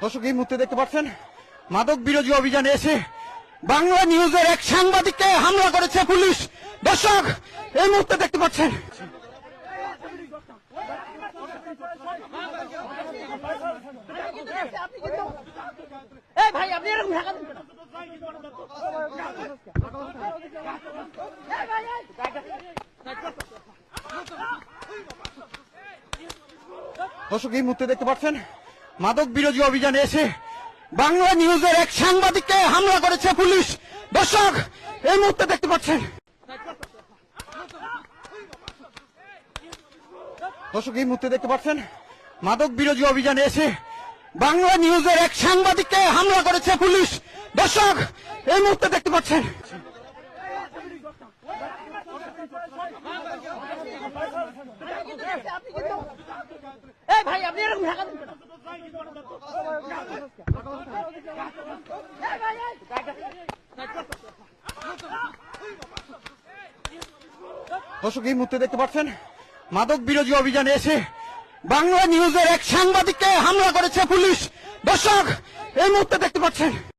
দর্শক এই মুহূর্তে দেখতে পাচ্ছেন মাদক বিরোধী অভিযানে এসে বাংলা নিউজের এক সাংবাদিককে হামলা করেছে পুলিশ। দর্শক এই মুহূর্তে দেখতে পাচ্ছেন দর্শক এই মুহূর্তে দেখতে পাচ্ছেন মাদক বিরোধী অভিযানে এসে বাংলা নিউজের এক সাংবাদিককে হামলা করেছে পুলিশ। দর্শক এই মুহূর্তে দেখতে পাচ্ছেন দর্শক এই মুহূর্তে দেখতে পাচ্ছেন মাদক বিরোধী অভিযানে এসে বাংলা নিউজের এক সাংবাদিককে হামলা করেছে পুলিশ। দর্শক এই মুহূর্তে দেখতে পাচ্ছেন দর্শক এই মুহূর্তে দেখতে পাচ্ছেন মাদক বিরোধী অভিযানে এসে বাংলা নিউজের এক সাংবাদিককে হামলা করেছে পুলিশ। দর্শক এই মুহূর্তে দেখতে পাচ্ছেন